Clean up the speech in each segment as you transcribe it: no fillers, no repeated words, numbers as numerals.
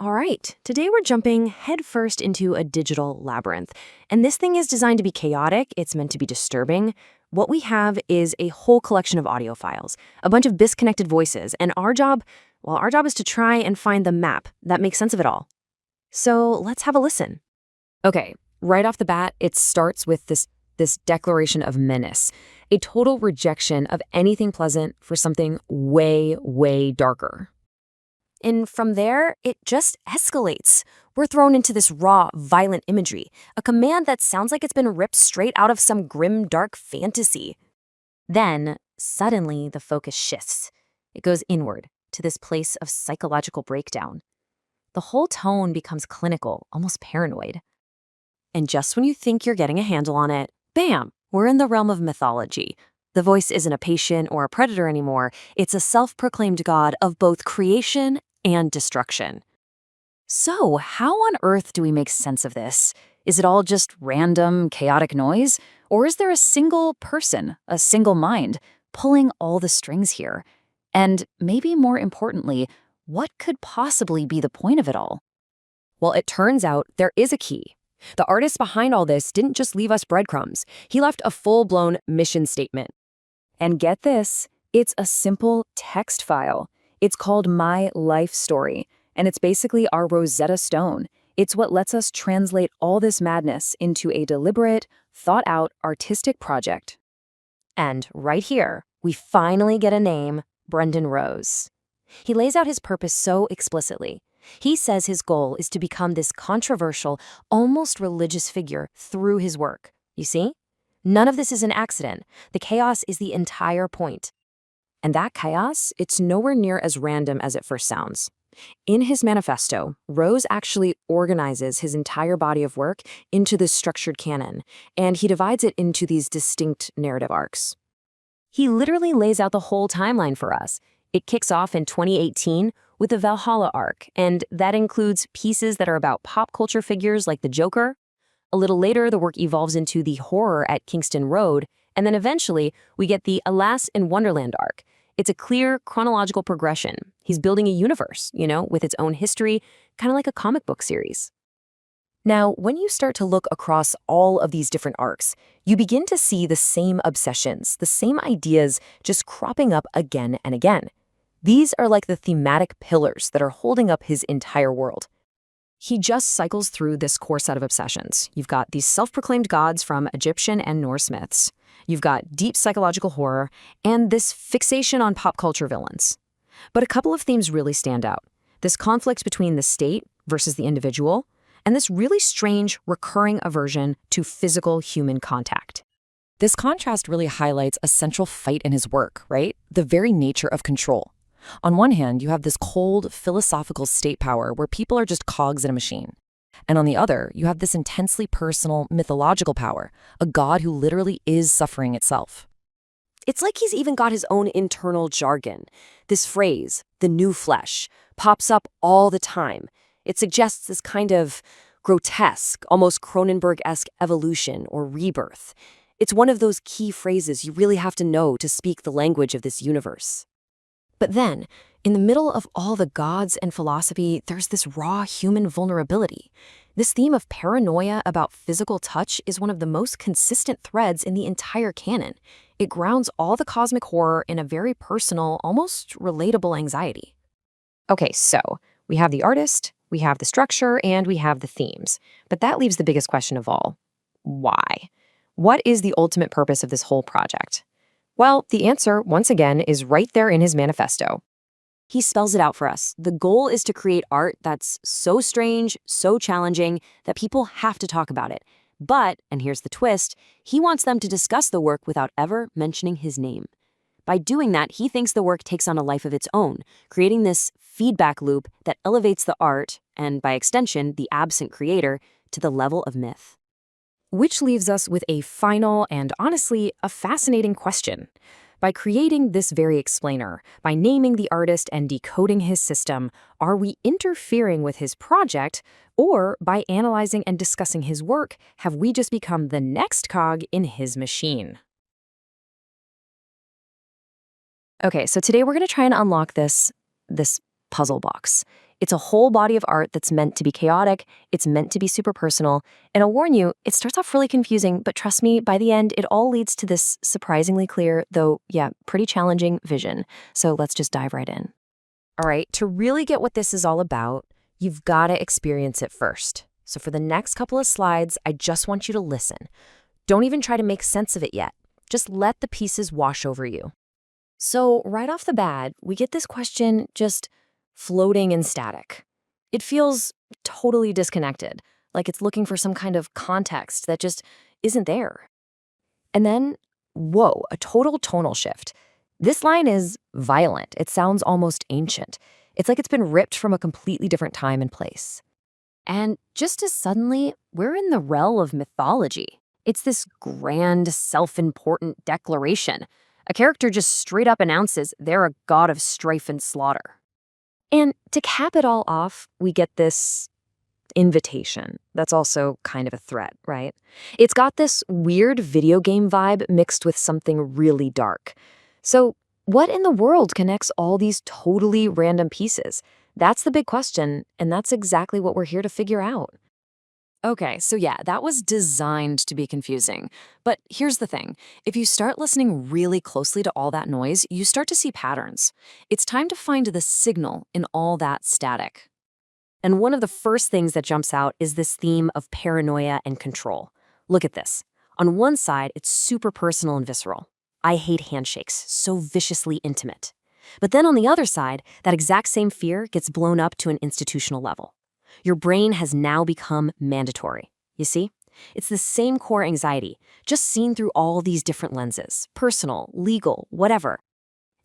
All right, today we're jumping headfirst into a digital labyrinth. And this thing is designed to be chaotic, it's meant to be disturbing. What we have is a whole collection of audio files, a bunch of disconnected voices, and our job is to try and find the map that makes sense of it all. So let's have a listen. Okay, right off the bat, it starts with this declaration of menace, a total rejection of anything pleasant for something way, way darker. And from there, it just escalates. We're thrown into this raw, violent imagery, a command that sounds like it's been ripped straight out of some grim, dark fantasy. Then, suddenly, the focus shifts. It goes inward, to this place of psychological breakdown. The whole tone becomes clinical, almost paranoid. And just when you think you're getting a handle on it, bam, we're in the realm of mythology. The voice isn't a patient or a predator anymore. It's a self-proclaimed god of both creation and destruction. So, how on earth do we make sense of this? Is it all just random, chaotic noise? Or is there a single person, a single mind, pulling all the strings here? And maybe more importantly, what could possibly be the point of it all? Well, it turns out there is a key. The artist behind all this didn't just leave us breadcrumbs. He left a full-blown mission statement. And get this, it's a simple text file. It's called My Life Story, and it's basically our Rosetta Stone. It's what lets us translate all this madness into a deliberate, thought-out artistic project. And right here, we finally get a name, Brendan Rose. He lays out his purpose so explicitly. He says his goal is to become this controversial, almost religious figure through his work. You see? None of this is an accident. The chaos is the entire point. And that chaos, it's nowhere near as random as it first sounds. In his manifesto, Rose actually organizes his entire body of work into this structured canon, and he divides it into these distinct narrative arcs. He literally lays out the whole timeline for us. It kicks off in 2018 with the Valhalla arc, and that includes pieces that are about pop culture figures like the Joker. A little later, the work evolves into the horror at Kingston Road, and then eventually, we get the Alice in Wonderland arc. It's a clear chronological progression. He's building a universe, with its own history, kind of like a comic book series. Now, when you start to look across all of these different arcs, you begin to see the same obsessions, the same ideas just cropping up again and again. These are like the thematic pillars that are holding up his entire world. He just cycles through this core set of obsessions. You've got these self-proclaimed gods from Egyptian and Norse myths. You've got deep psychological horror, and this fixation on pop culture villains. But a couple of themes really stand out. This conflict between the state versus the individual, and this really strange, recurring aversion to physical human contact. This contrast really highlights a central fight in his work, right? The very nature of control. On one hand, you have this cold, philosophical state power where people are just cogs in a machine. And on the other, you have this intensely personal, mythological power, a god who literally is suffering itself. It's like he's even got his own internal jargon. This phrase, the new flesh, pops up all the time. It suggests this kind of grotesque, almost Cronenberg-esque evolution or rebirth. It's one of those key phrases you really have to know to speak the language of this universe. But then, in the middle of all the gods and philosophy, there's this raw human vulnerability. This theme of paranoia about physical touch is one of the most consistent threads in the entire canon. It grounds all the cosmic horror in a very personal, almost relatable anxiety. Okay, so we have the artist, we have the structure, and we have the themes. But that leaves the biggest question of all. Why? What is the ultimate purpose of this whole project? Well, the answer, once again, is right there in his manifesto. He spells it out for us. The goal is to create art that's so strange, so challenging, that people have to talk about it. But, and here's the twist, he wants them to discuss the work without ever mentioning his name. By doing that, he thinks the work takes on a life of its own, creating this feedback loop that elevates the art, and by extension, the absent creator, to the level of myth. Which leaves us with a final and, honestly, a fascinating question. By creating this very explainer, by naming the artist and decoding his system, are we interfering with his project, or by analyzing and discussing his work, have we just become the next cog in his machine? Okay, so today we're going to try and unlock this puzzle box. It's a whole body of art that's meant to be chaotic, it's meant to be super personal, and I'll warn you, it starts off really confusing, but trust me, by the end, it all leads to this surprisingly clear, though, yeah, pretty challenging vision. So let's just dive right in. All right, to really get what this is all about, you've got to experience it first. So for the next couple of slides, I just want you to listen. Don't even try to make sense of it yet. Just let the pieces wash over you. So right off the bat, we get this question just floating in static. It feels totally disconnected, like it's looking for some kind of context that just isn't there. And then, whoa, a total tonal shift. This line is violent. It sounds almost ancient. It's like it's been ripped from a completely different time and place. And just as suddenly, we're in the realm of mythology. It's this grand, self-important declaration. A character just straight up announces they're a god of strife and slaughter. And to cap it all off, we get this invitation. That's also kind of a threat, right? It's got this weird video game vibe mixed with something really dark. So what in the world connects all these totally random pieces? That's the big question, and that's exactly what we're here to figure out. Okay, so yeah, that was designed to be confusing. But here's the thing. If you start listening really closely to all that noise, you start to see patterns. It's time to find the signal in all that static. And one of the first things that jumps out is this theme of paranoia and control. Look at this. On one side, it's super personal and visceral. I hate handshakes, so viciously intimate. But then on the other side, that exact same fear gets blown up to an institutional level. Your brain has now become mandatory. You see? It's the same core anxiety, just seen through all these different lenses, personal, legal, whatever.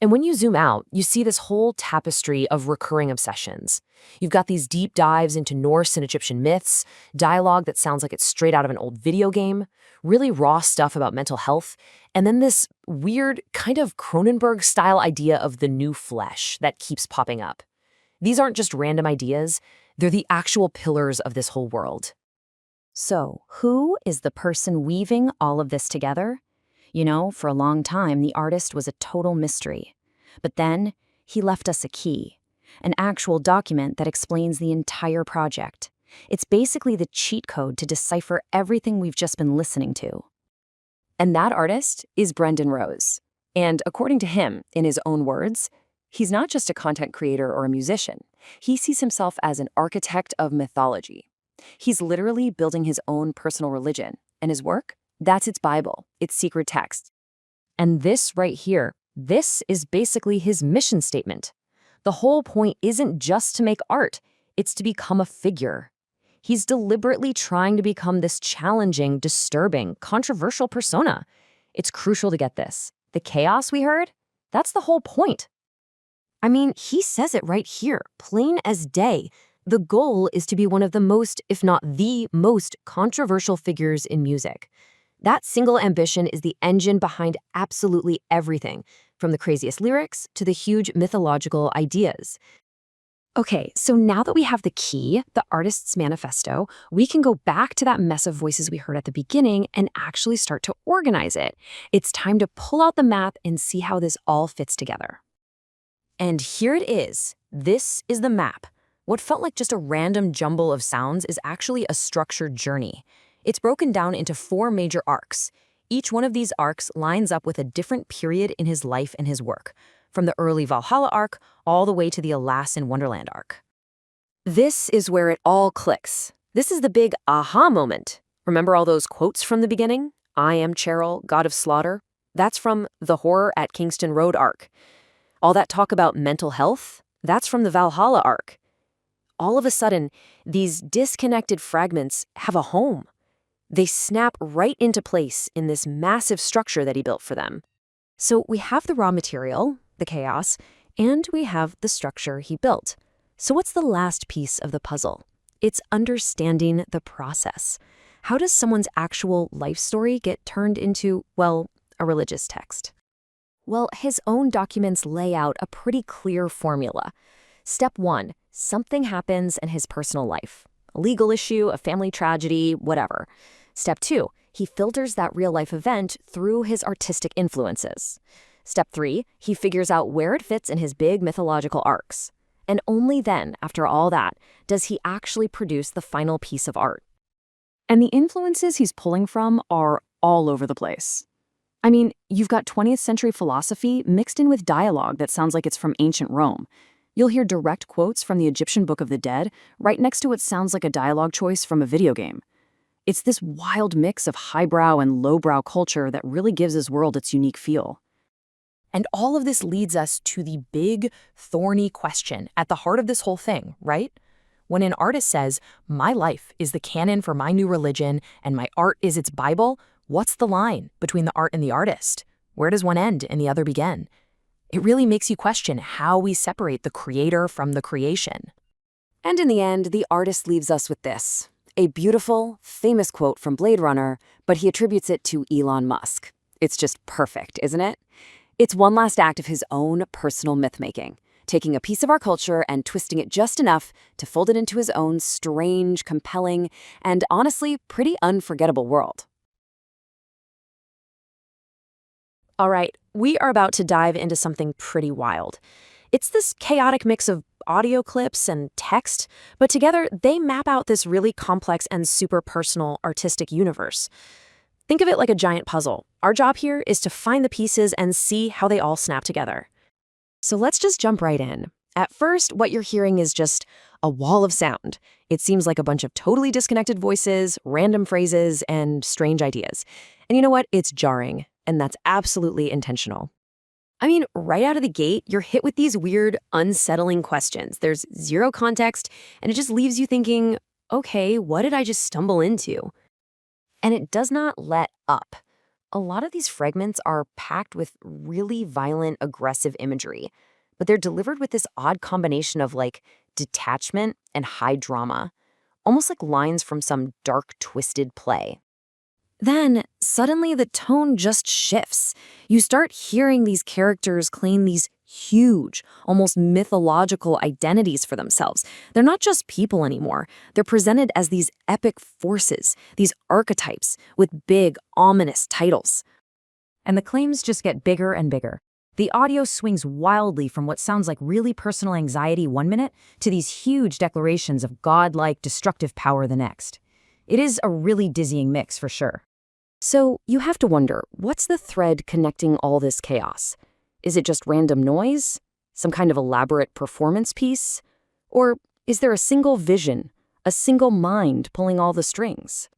And when you zoom out, you see this whole tapestry of recurring obsessions. You've got these deep dives into Norse and Egyptian myths, dialogue that sounds like it's straight out of an old video game, really raw stuff about mental health, and then this weird kind of Cronenberg-style idea of the new flesh that keeps popping up. These aren't just random ideas, they're the actual pillars of this whole world. So, who is the person weaving all of this together? You know, for a long time, the artist was a total mystery. But then, he left us a key, an actual document that explains the entire project. It's basically the cheat code to decipher everything we've just been listening to. And that artist is Brendan Rose. And according to him, in his own words, he's not just a content creator or a musician. He sees himself as an architect of mythology. He's literally building his own personal religion. And his work? That's its Bible, its secret text. And this right here, this is basically his mission statement. The whole point isn't just to make art, it's to become a figure. He's deliberately trying to become this challenging, disturbing, controversial persona. It's crucial to get this. The chaos we heard? That's the whole point. I mean, he says it right here, plain as day. The goal is to be one of the most, if not the most, controversial figures in music. That single ambition is the engine behind absolutely everything, from the craziest lyrics to the huge mythological ideas. Okay, so now that we have the key, the artist's manifesto, we can go back to that mess of voices we heard at the beginning and actually start to organize it. It's time to pull out the map and see how this all fits together. And here it is. This is the map. What felt like just a random jumble of sounds is actually a structured journey. It's broken down into 4 major arcs. Each one of these arcs lines up with a different period in his life and his work, from the early Valhalla arc all the way to the Alas in Wonderland arc. This is where it all clicks. This is the big aha moment. Remember all those quotes from the beginning? I am Cheryl, god of slaughter. That's from the Horror at Kingston Road arc. All that talk about mental health? That's from the Valhalla arc. All of a sudden, these disconnected fragments have a home. They snap right into place in this massive structure that he built for them. So we have the raw material, the chaos, and we have the structure he built. So what's the last piece of the puzzle? It's understanding the process. How does someone's actual life story get turned into, well, a religious text? Well, his own documents lay out a pretty clear formula. Step 1, something happens in his personal life. A legal issue, a family tragedy, whatever. Step 2, he filters that real-life event through his artistic influences. Step 3, he figures out where it fits in his big mythological arcs. And only then, after all that, does he actually produce the final piece of art. And the influences he's pulling from are all over the place. I mean, you've got 20th century philosophy mixed in with dialogue that sounds like it's from ancient Rome. You'll hear direct quotes from the Egyptian Book of the Dead right next to what sounds like a dialogue choice from a video game. It's this wild mix of highbrow and lowbrow culture that really gives his world its unique feel. And all of this leads us to the big, thorny question at the heart of this whole thing, right? When an artist says, "My life is the canon for my new religion and my art is its Bible," what's the line between the art and the artist? Where does one end and the other begin? It really makes you question how we separate the creator from the creation. And in the end, the artist leaves us with this, a beautiful, famous quote from Blade Runner, but he attributes it to Elon Musk. It's just perfect, isn't it? It's one last act of his own personal myth-making, taking a piece of our culture and twisting it just enough to fold it into his own strange, compelling, and honestly, pretty unforgettable world. All right, we are about to dive into something pretty wild. It's this chaotic mix of audio clips and text, but together they map out this really complex and super personal artistic universe. Think of it like a giant puzzle. Our job here is to find the pieces and see how they all snap together. So let's just jump right in. At first, what you're hearing is just a wall of sound. It seems like a bunch of totally disconnected voices, random phrases, and strange ideas. And you know what? It's jarring, and that's absolutely intentional. I mean, right out of the gate, you're hit with these weird, unsettling questions. There's zero context, and it just leaves you thinking, okay, what did I just stumble into? And it does not let up. A lot of these fragments are packed with really violent, aggressive imagery, but they're delivered with this odd combination of detachment and high drama, almost like lines from some dark, twisted play. Then, suddenly the tone just shifts. You start hearing these characters claim these huge, almost mythological identities for themselves. They're not just people anymore. They're presented as these epic forces, these archetypes with big, ominous titles. And the claims just get bigger and bigger. The audio swings wildly from what sounds like really personal anxiety one minute to these huge declarations of godlike, destructive power the next. It is a really dizzying mix for sure. So you have to wonder, what's the thread connecting all this chaos? Is it just random noise? Some kind of elaborate performance piece? Or is there a single vision, a single mind pulling all the strings?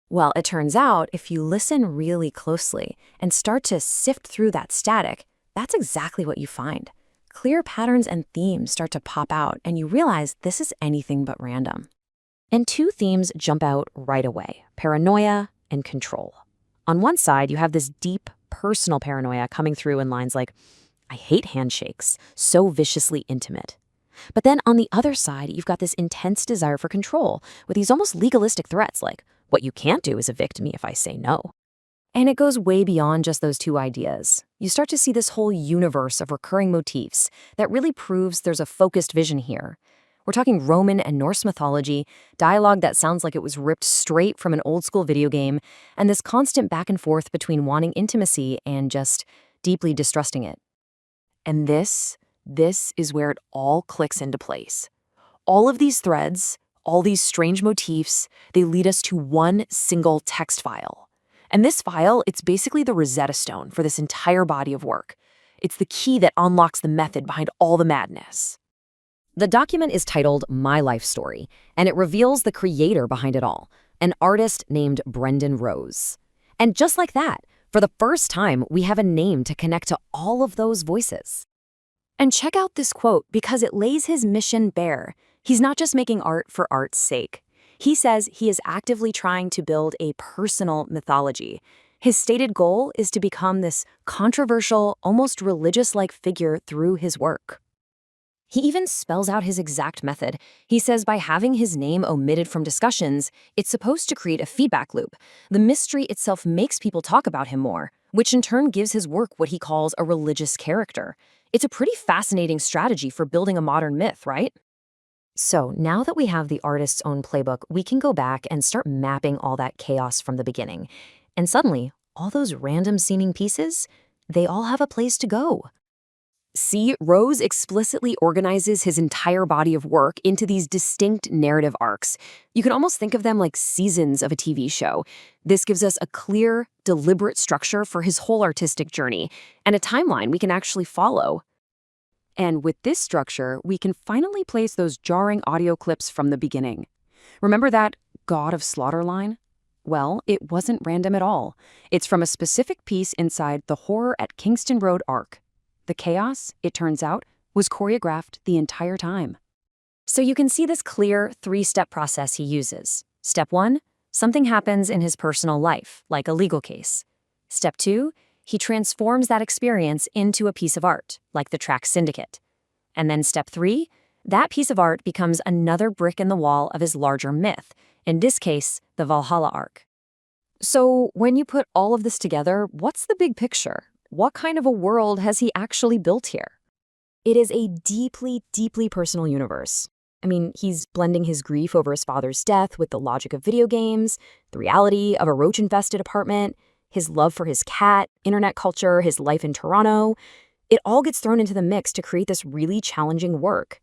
Well, it turns out if you listen really closely and start to sift through that static, that's exactly what you find. Clear patterns and themes start to pop out, and you realize this is anything but random. And two themes jump out right away: paranoia and control. On one side, you have this deep, personal paranoia coming through in lines like, "I hate handshakes, so viciously intimate." But then on the other side, you've got this intense desire for control with these almost legalistic threats like, "What you can't do is evict me if I say no." And it goes way beyond just those two ideas. You start to see this whole universe of recurring motifs that really proves there's a focused vision here. We're talking Roman and Norse mythology, dialogue that sounds like it was ripped straight from an old-school video game, and this constant back and forth between wanting intimacy and just deeply distrusting it. And this is where it all clicks into place. All of these threads, all these strange motifs, they lead us to one single text file. And this file, it's basically the Rosetta Stone for this entire body of work. It's the key that unlocks the method behind all the madness. The document is titled My Life Story, and it reveals the creator behind it all, an artist named Brendan Rose. And just like that, for the first time, we have a name to connect to all of those voices. And check out this quote because it lays his mission bare. He's not just making art for art's sake. He says he is actively trying to build a personal mythology. His stated goal is to become this controversial, almost religious-like figure through his work. He even spells out his exact method. He says by having his name omitted from discussions, it's supposed to create a feedback loop. The mystery itself makes people talk about him more, which in turn gives his work what he calls a religious character. It's a pretty fascinating strategy for building a modern myth, right? So now that we have the artist's own playbook, we can go back and start mapping all that chaos from the beginning. And suddenly, all those random seeming pieces, they all have a place to go. See, Rose explicitly organizes his entire body of work into these distinct narrative arcs. You can almost think of them like seasons of a TV show. This gives us a clear, deliberate structure for his whole artistic journey, and a timeline we can actually follow. And with this structure, we can finally place those jarring audio clips from the beginning. Remember that God of Slaughter line? Well, it wasn't random at all. It's from a specific piece inside the Horror at Kingston Road arc. The chaos, it turns out, was choreographed the entire time. So you can see this clear three-step process he uses. Step 1, something happens in his personal life, like a legal case. Step 2, he transforms that experience into a piece of art, like the track Syndicate. And then step 3, that piece of art becomes another brick in the wall of his larger myth, in this case, the Valhalla arc. So when you put all of this together, what's the big picture? What kind of a world has he actually built here? It is a deeply, deeply personal universe. I mean, he's blending his grief over his father's death with the logic of video games, the reality of a roach-infested apartment, his love for his cat, internet culture, his life in Toronto. It all gets thrown into the mix to create this really challenging work.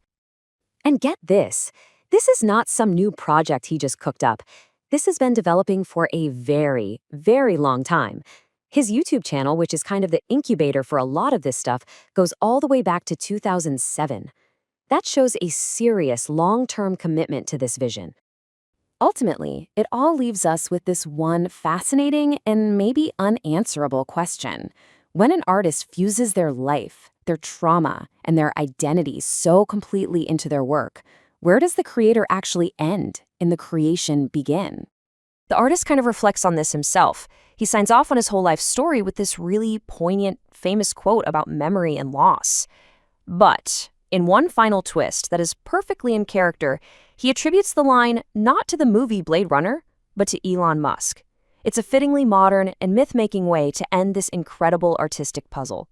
And get this is not some new project he just cooked up. This has been developing for a very, very long time. His YouTube channel, which is kind of the incubator for a lot of this stuff, goes all the way back to 2007. That shows a serious, long-term commitment to this vision. Ultimately, it all leaves us with this one fascinating and maybe unanswerable question. When an artist fuses their life, their trauma, and their identity so completely into their work, where does the creator actually end and the creation begin? The artist kind of reflects on this himself. He signs off on his whole life story with this really poignant, famous quote about memory and loss. But in one final twist that is perfectly in character, he attributes the line not to the movie Blade Runner, but to Elon Musk. It's a fittingly modern and myth-making way to end this incredible artistic puzzle.